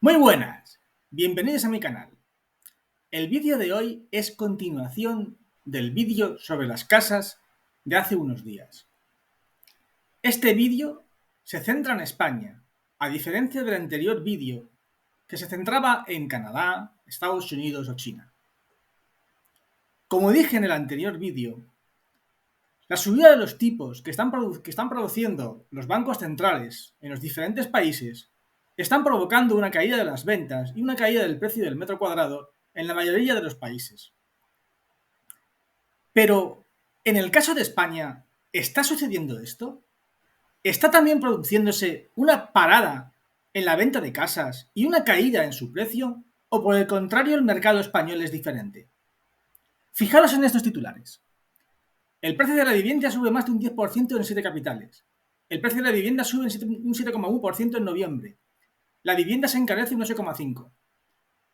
Muy buenas, bienvenidos a mi canal. El vídeo de hoy es continuación del vídeo sobre las casas de hace unos días. Este vídeo se centra en España, a diferencia del anterior vídeo que se centraba en Canadá, Estados Unidos o China. Como dije en el anterior vídeo, la subida de los tipos que están produciendo los bancos centrales en los diferentes países están provocando una caída de las ventas y una caída del precio del metro cuadrado en la mayoría de los países. Pero, en el caso de España, ¿está sucediendo esto? ¿Está también produciéndose una parada en la venta de casas y una caída en su precio? ¿O por el contrario el mercado español es diferente? Fijaros en estos titulares. El precio de la vivienda sube más de un 10% en 7 capitales. El precio de la vivienda sube un 7,1% en noviembre. La vivienda se encarece un 8,5%.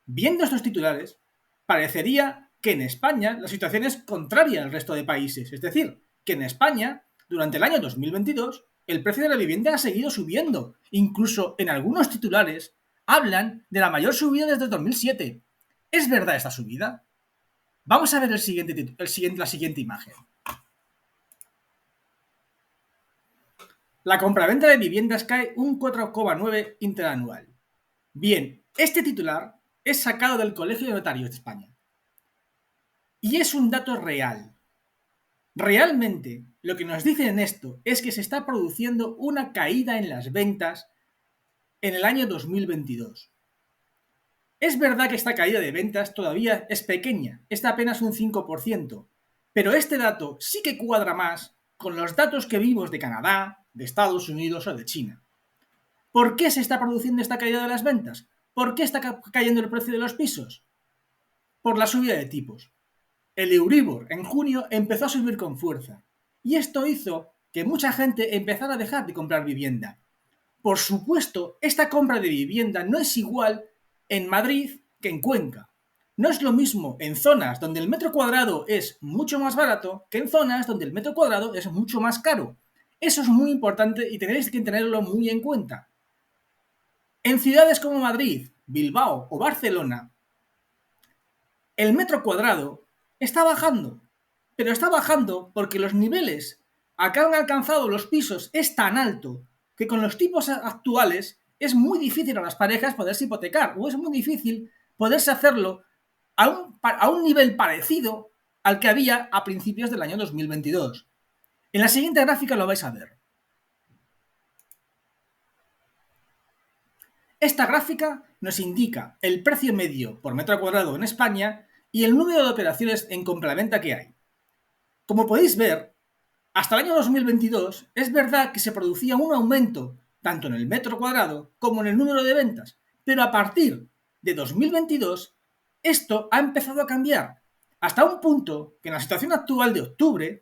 Viendo estos titulares, parecería que en España la situación es contraria al resto de países. Es decir, que en España, durante el año 2022, el precio de la vivienda ha seguido subiendo. Incluso en algunos titulares hablan de la mayor subida desde 2007. ¿Es verdad esta subida? Vamos a ver la siguiente imagen. La compraventa de viviendas cae un 4,9% interanual. Bien, este titular es sacado del Colegio de Notarios de España. Y es un dato real. Realmente, lo que nos dicen esto es que se está produciendo una caída en las ventas en el año 2022. Es verdad que esta caída de ventas todavía es pequeña, está apenas un 5%, pero este dato sí que cuadra más con los datos que vimos de Canadá, de Estados Unidos o de China. ¿Por qué se está produciendo esta caída de las ventas? ¿Por qué está cayendo el precio de los pisos? Por la subida de tipos. El Euribor en junio empezó a subir con fuerza y esto hizo que mucha gente empezara a dejar de comprar vivienda. Por supuesto, esta compra de vivienda no es igual en Madrid que en Cuenca. No es lo mismo en zonas donde el metro cuadrado es mucho más barato que en zonas donde el metro cuadrado es mucho más caro. Eso es muy importante y tenéis que tenerlo muy en cuenta. En ciudades como Madrid, Bilbao o Barcelona, el metro cuadrado está bajando, pero está bajando porque los niveles a que han alcanzado los pisos es tan alto que con los tipos actuales es muy difícil a las parejas poderse hipotecar o es muy difícil poderse hacerlo a un nivel parecido al que había a principios del año 2022. En la siguiente gráfica lo vais a ver. Esta gráfica nos indica el precio medio por metro cuadrado en España y el número de operaciones en compraventa que hay. Como podéis ver, hasta el año 2022 es verdad que se producía un aumento tanto en el metro cuadrado como en el número de ventas, pero a partir de 2022 esto ha empezado a cambiar, hasta un punto que en la situación actual de octubre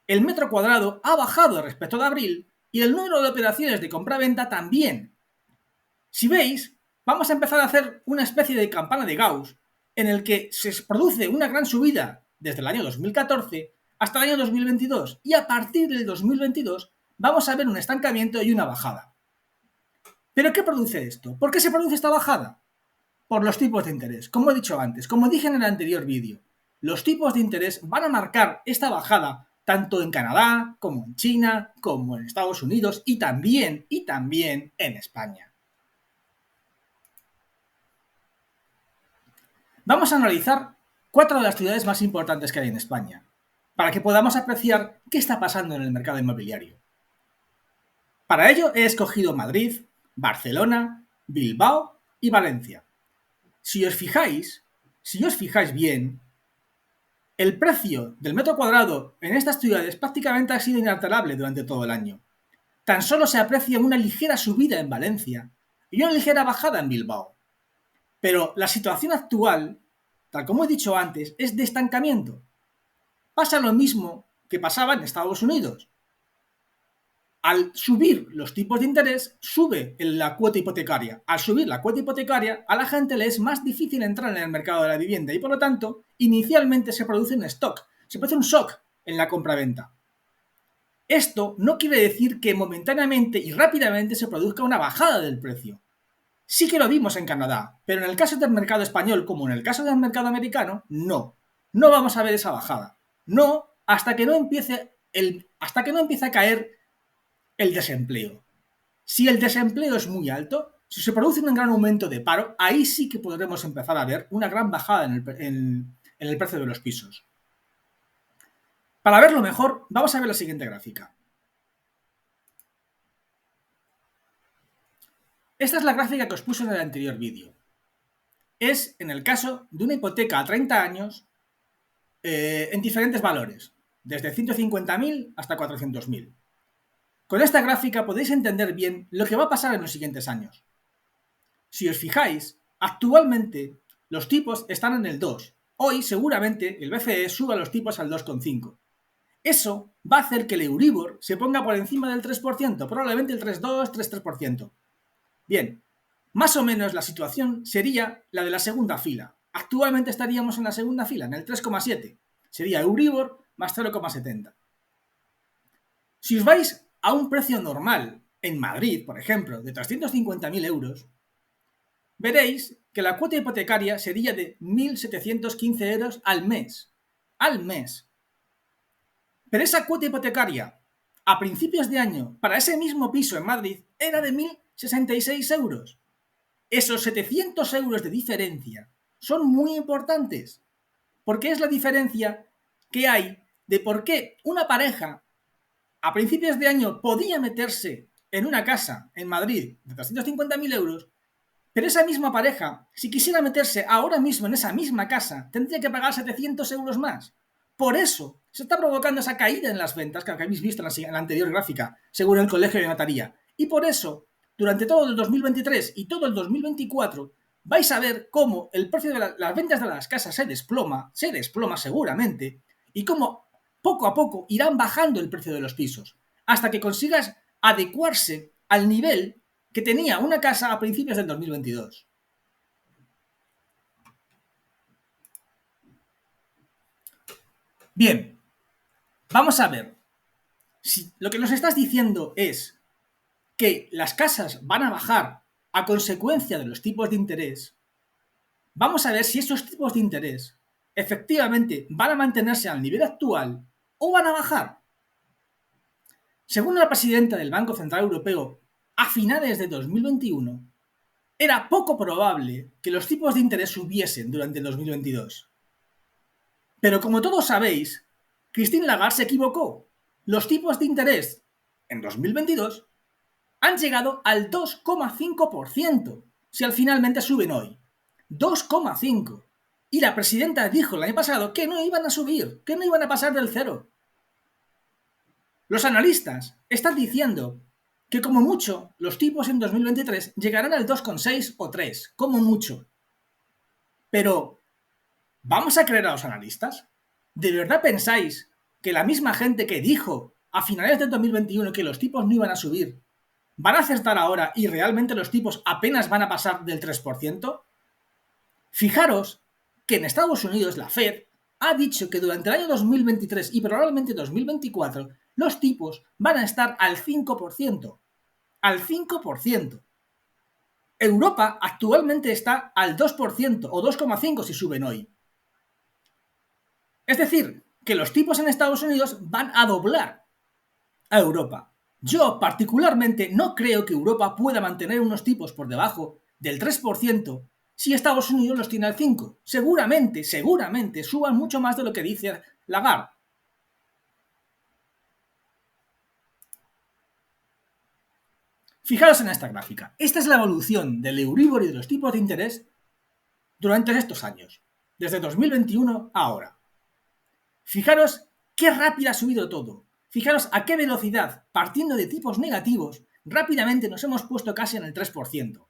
el metro cuadrado ha bajado respecto de abril y el número de operaciones de compra-venta también. Si veis, vamos a empezar a hacer una especie de campana de Gauss en el que se produce una gran subida desde el año 2014 hasta el año 2022 y a partir del 2022 vamos a ver un estancamiento y una bajada. ¿Pero qué produce esto? ¿Por qué se produce esta bajada? Por los tipos de interés. Como he dicho antes, como dije en el anterior vídeo, los tipos de interés van a marcar esta bajada tanto en Canadá como en China, como en Estados Unidos y también en España. Vamos a analizar 4 de las ciudades más importantes que hay en España, para que podamos apreciar qué está pasando en el mercado inmobiliario. Para ello he escogido Madrid, Barcelona, Bilbao y Valencia. Si os fijáis bien, el precio del metro cuadrado en estas ciudades prácticamente ha sido inalterable durante todo el año. Tan solo se aprecia una ligera subida en Valencia y una ligera bajada en Bilbao. Pero la situación actual, tal como he dicho antes, es de estancamiento. Pasa lo mismo que pasaba en Estados Unidos. Al subir los tipos de interés, sube la cuota hipotecaria. Al subir la cuota hipotecaria, a la gente le es más difícil entrar en el mercado de la vivienda y, por lo tanto, inicialmente se produce un stock, se produce un shock en la compraventa. Esto no quiere decir que momentáneamente y rápidamente se produzca una bajada del precio. Sí que lo vimos en Canadá, pero en el caso del mercado español, como en el caso del mercado americano, no. No vamos a ver esa bajada. No, hasta que no empiece a caer el desempleo. Si el desempleo es muy alto, si se produce un gran aumento de paro, ahí sí que podremos empezar a ver una gran bajada en el precio de los pisos. Para verlo mejor, vamos a ver la siguiente gráfica. Esta es la gráfica que os puse en el anterior vídeo. Es en el caso de una hipoteca a 30 años en diferentes valores, desde 150.000 hasta 400.000. Con esta gráfica podéis entender bien lo que va a pasar en los siguientes años. Si os fijáis, actualmente los tipos están en el 2. Hoy seguramente el BCE suba los tipos al 2,5. Eso va a hacer que el Euribor se ponga por encima del 3%, probablemente el 3,2, 3,3%. Bien, más o menos la situación sería la de la segunda fila. Actualmente estaríamos en la segunda fila, en el 3,7. Sería Euribor más 0,70. Si os vais a un precio normal en Madrid, por ejemplo, de 350.000 euros, veréis que la cuota hipotecaria sería de 1.715 euros al mes. Al mes. Pero esa cuota hipotecaria a principios de año para ese mismo piso en Madrid era de 1.066 euros. Esos 700 euros de diferencia son muy importantes, porque es la diferencia que hay de por qué una pareja a principios de año podía meterse en una casa en Madrid de 350.000 euros, pero esa misma pareja, si quisiera meterse ahora mismo en esa misma casa, tendría que pagar 700 euros más. Por eso se está provocando esa caída en las ventas que habéis visto en la anterior gráfica, según el Colegio de Notaría. Y por eso, durante todo el 2023 y todo el 2024, vais a ver cómo el precio de las ventas de las casas se desploma seguramente, y cómo poco a poco irán bajando el precio de los pisos, hasta que consigas adecuarse al nivel que tenía una casa a principios del 2022. Bien, vamos a ver. Si lo que nos estás diciendo es que las casas van a bajar a consecuencia de los tipos de interés, vamos a ver si esos tipos de interés efectivamente van a mantenerse al nivel actual o van a bajar. Según la presidenta del Banco Central Europeo, a finales de 2021, era poco probable que los tipos de interés subiesen durante el 2022. Pero como todos sabéis, Christine Lagarde se equivocó. Los tipos de interés en 2022 han llegado al 2,5%, si al finalmente suben hoy. 2,5%. Y la presidenta dijo el año pasado que no iban a subir, que no iban a pasar del cero. Los analistas están diciendo que como mucho los tipos en 2023 llegarán al 2,6 o 3, como mucho. Pero, ¿vamos a creer a los analistas? ¿De verdad pensáis que la misma gente que dijo a finales del 2021 que los tipos no iban a subir, van a acertar ahora y realmente los tipos apenas van a pasar del 3%? Fijaros que en Estados Unidos la Fed ha dicho que durante el año 2023 y probablemente 2024 los tipos van a estar al 5%. Al 5%. Europa actualmente está al 2% o 2,5% si suben hoy. Es decir, que los tipos en Estados Unidos van a doblar a Europa. Yo particularmente no creo que Europa pueda mantener unos tipos por debajo del 3% si Estados Unidos los tiene al 5%. Seguramente suban mucho más de lo que dice Lagarde. Fijaros en esta gráfica. Esta es la evolución del Euribor y de los tipos de interés durante estos años, desde 2021 a ahora. Fijaros qué rápido ha subido todo. Fijaros a qué velocidad, partiendo de tipos negativos, rápidamente nos hemos puesto casi en el 3%.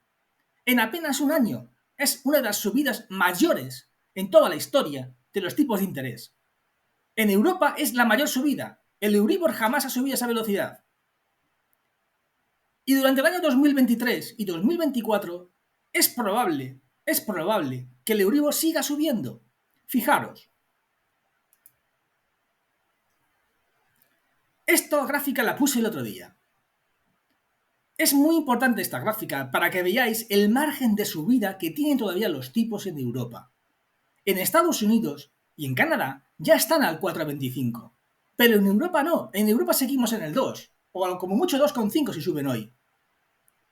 En apenas un año. Es una de las subidas mayores en toda la historia de los tipos de interés. En Europa es la mayor subida. El Euribor jamás ha subido a esa velocidad. Y durante el año 2023 y 2024 es probable que el Euribor siga subiendo. Fijaros. Esta gráfica la puse el otro día. Es muy importante esta gráfica para que veáis el margen de subida que tienen todavía los tipos en Europa. En Estados Unidos y en Canadá ya están al 4,25. Pero en Europa no. En Europa seguimos en el 2. O como mucho 2,5 si suben hoy.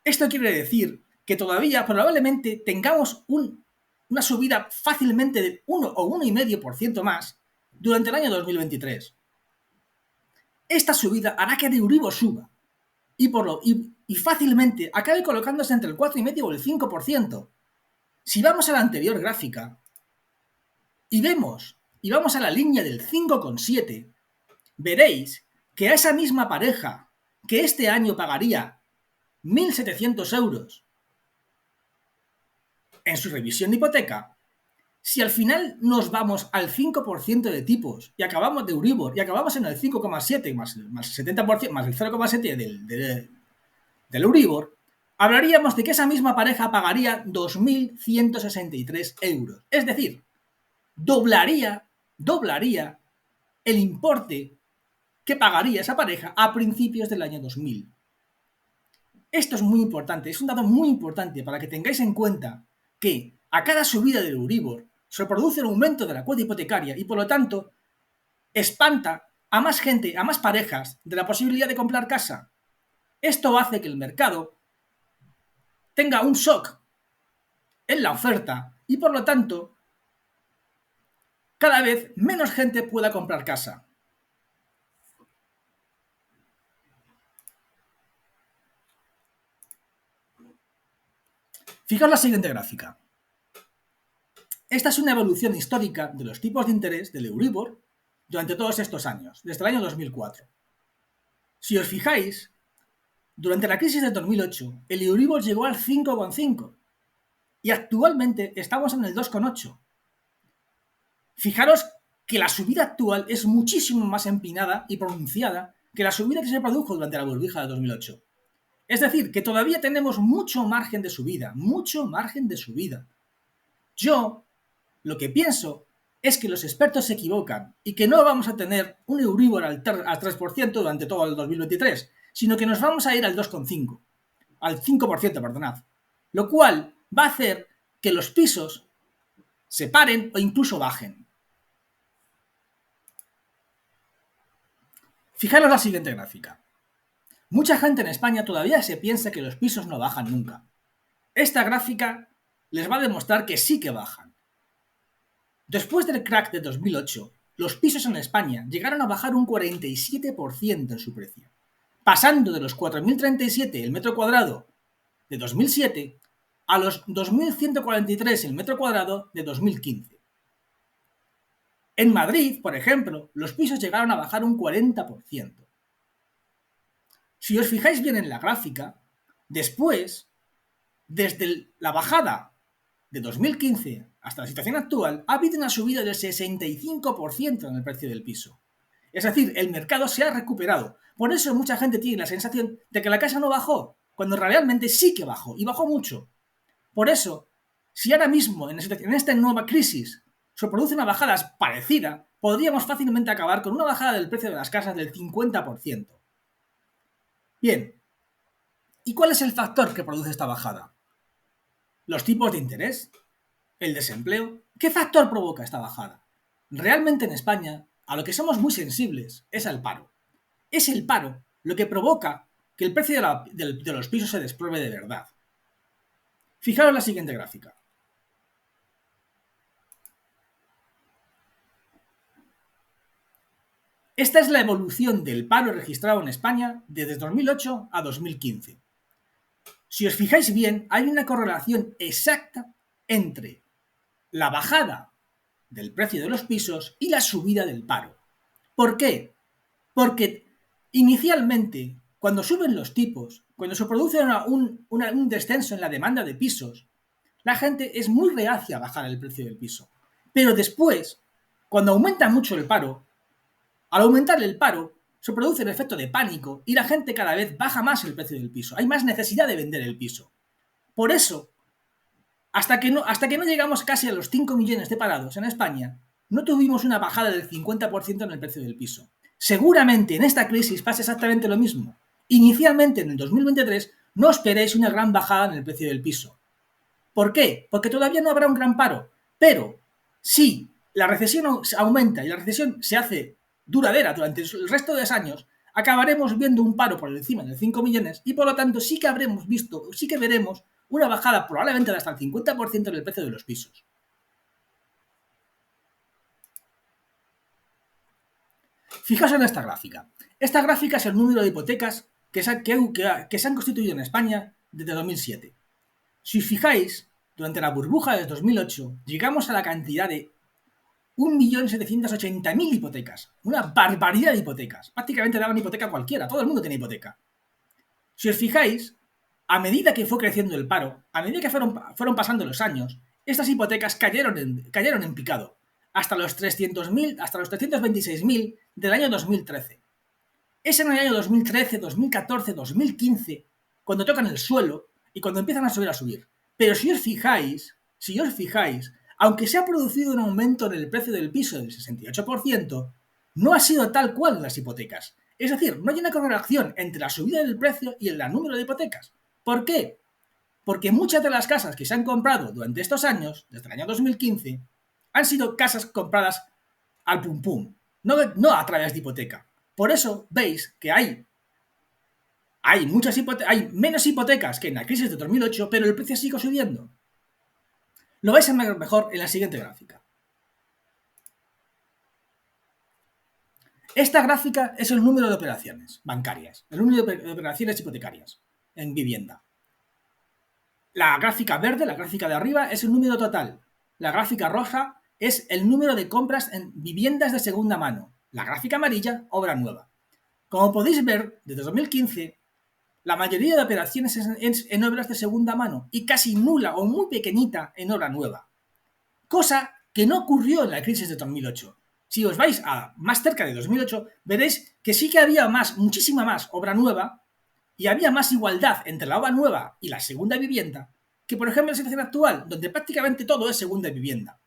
Esto quiere decir que todavía probablemente tengamos una subida fácilmente de 1 o 1,5% más durante el año 2023. Esta subida hará que el Euribor suba y fácilmente acabe colocándose entre el 4,5 o el 5%. Si vamos a la anterior gráfica y vamos a la línea del 5,7, veréis que a esa misma pareja que este año pagaría 1.700 euros en su revisión de hipoteca, si al final nos vamos al 5% de tipos y acabamos de Euribor y acabamos en el 5,7 más el 70%, más el 0,7 del Euribor, hablaríamos de que esa misma pareja pagaría 2.163 euros. Es decir, doblaría el importe que pagaría esa pareja a principios del año 2000. Esto es muy importante, es un dato muy importante para que tengáis en cuenta que a cada subida del Euribor se produce un aumento de la cuota hipotecaria y por lo tanto espanta a más gente, a más parejas de la posibilidad de comprar casa. Esto hace que el mercado tenga un shock en la oferta y por lo tanto cada vez menos gente pueda comprar casa. Fijaos la siguiente gráfica. Esta es una evolución histórica de los tipos de interés del Euribor durante todos estos años, desde el año 2004. Si os fijáis, durante la crisis de 2008, el Euribor llegó al 5,5 y actualmente estamos en el 2,8. Fijaros que la subida actual es muchísimo más empinada y pronunciada que la subida que se produjo durante la burbuja de 2008. Es decir, que todavía tenemos mucho margen de subida, mucho margen de subida. Yo lo que pienso es que los expertos se equivocan y que no vamos a tener un Euribor al 3% durante todo el 2023, sino que nos vamos a ir al 2,5, al 5%, perdonad. Lo cual va a hacer que los pisos se paren o incluso bajen. Fijaros la siguiente gráfica. Mucha gente en España todavía se piensa que los pisos no bajan nunca. Esta gráfica les va a demostrar que sí que bajan. Después del crack de 2008, los pisos en España llegaron a bajar un 47% en su precio, pasando de los 4.037 el metro cuadrado de 2007 a los 2.143 el metro cuadrado de 2015. En Madrid, por ejemplo, los pisos llegaron a bajar un 40%. Si os fijáis bien en la gráfica, después, desde la bajada de 2015 hasta la situación actual, ha habido una subida del 65% en el precio del piso. Es decir, el mercado se ha recuperado. Por eso mucha gente tiene la sensación de que la casa no bajó, cuando realmente sí que bajó, y bajó mucho. Por eso, si ahora mismo, en esta nueva crisis, se produce una bajada parecida, podríamos fácilmente acabar con una bajada del precio de las casas del 50%. Bien, ¿y cuál es el factor que produce esta bajada? ¿Los tipos de interés? ¿El desempleo? ¿Qué factor provoca esta bajada? Realmente en España, a lo que somos muy sensibles es al paro. Es el paro lo que provoca que el precio de los pisos se desplome de verdad. Fijaros la siguiente gráfica. Esta es la evolución del paro registrado en España desde 2008 a 2015. Si os fijáis bien, hay una correlación exacta entre la bajada del precio de los pisos y la subida del paro. ¿Por qué? Porque inicialmente, cuando suben los tipos, cuando se produce un descenso en la demanda de pisos, la gente es muy reacia a bajar el precio del piso. Pero después, cuando aumenta mucho el paro, al aumentar el paro, se produce el efecto de pánico y la gente cada vez baja más el precio del piso. Hay más necesidad de vender el piso. Por eso, hasta que no llegamos casi a los 5 millones de parados en España, no tuvimos una bajada del 50% en el precio del piso. Seguramente en esta crisis pasa exactamente lo mismo. Inicialmente, en el 2023, no esperéis una gran bajada en el precio del piso. ¿Por qué? Porque todavía no habrá un gran paro, pero si la recesión aumenta y la recesión se hace duradera durante el resto de los años, acabaremos viendo un paro por encima de 5 millones y por lo tanto sí que veremos una bajada probablemente de hasta el 50% en el precio de los pisos. Fijaos en esta gráfica. Esta gráfica es el número de hipotecas que se han constituido en España desde 2007. Si os fijáis, durante la burbuja de 2008 llegamos a la cantidad de 1.780.000 hipotecas. Una barbaridad de hipotecas. Prácticamente daban hipoteca a cualquiera. Todo el mundo tenía hipoteca. Si os fijáis, a medida que fue creciendo el paro, a medida que fueron pasando los años, estas hipotecas cayeron en picado. Hasta los 300.000, hasta los 326.000 del año 2013. Es en el año 2013, 2014, 2015, cuando tocan el suelo y cuando empiezan a subir. Pero si os fijáis, aunque se ha producido un aumento en el precio del piso del 68%, no ha sido tal cual en las hipotecas. Es decir, no hay una correlación entre la subida del precio y el número de hipotecas. ¿Por qué? Porque muchas de las casas que se han comprado durante estos años, desde el año 2015, han sido casas compradas al pum pum, no a través de hipoteca. Por eso veis que hay menos hipotecas que en la crisis de 2008, pero el precio sigue subiendo. Lo vais a ver mejor en la siguiente gráfica. Esta gráfica es el número de operaciones bancarias, el número de operaciones hipotecarias en vivienda. La gráfica verde, la gráfica de arriba, es el número total. La gráfica roja es el número de compras en viviendas de segunda mano. La gráfica amarilla, obra nueva. Como podéis ver, desde 2015, la mayoría de operaciones es en obras de segunda mano y casi nula o muy pequeñita en obra nueva. Cosa que no ocurrió en la crisis de 2008. Si os vais a más cerca de 2008, veréis que sí que había muchísima más obra nueva y había más igualdad entre la obra nueva y la segunda vivienda que, por ejemplo, en la situación actual, donde prácticamente todo es segunda vivienda.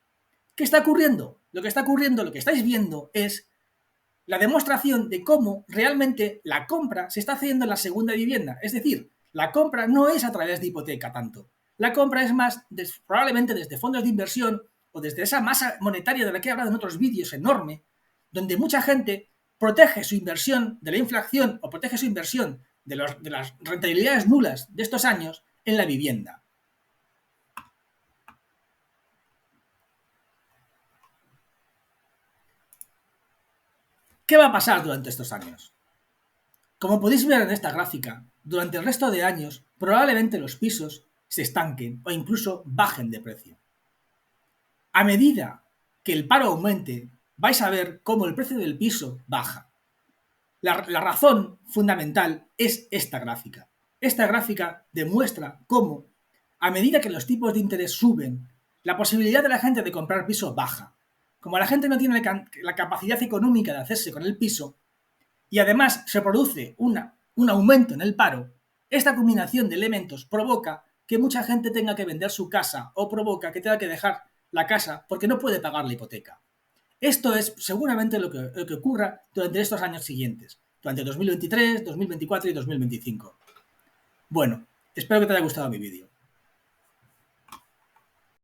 ¿Qué está ocurriendo? Lo que estáis viendo es la demostración de cómo realmente la compra se está haciendo en la segunda vivienda. Es decir, la compra no es a través de hipoteca tanto. La compra es más probablemente desde fondos de inversión o desde esa masa monetaria de la que he hablado en otros vídeos enorme, donde mucha gente protege su inversión de la inflación o protege su inversión de las rentabilidades nulas de estos años en la vivienda. ¿Qué va a pasar durante estos años? Como podéis ver en esta gráfica, durante el resto de años probablemente los pisos se estanquen o incluso bajen de precio. A medida que el paro aumente, vais a ver cómo el precio del piso baja. La razón fundamental es esta gráfica. Esta gráfica demuestra cómo, a medida que los tipos de interés suben, la posibilidad de la gente de comprar piso baja. Como la gente no tiene la capacidad económica de hacerse con el piso, y además se produce un aumento en el paro, esta combinación de elementos provoca que mucha gente tenga que vender su casa o provoca que tenga que dejar la casa porque no puede pagar la hipoteca. Esto es seguramente lo que ocurra durante estos años siguientes, durante 2023, 2024 y 2025. Bueno, espero que te haya gustado mi vídeo.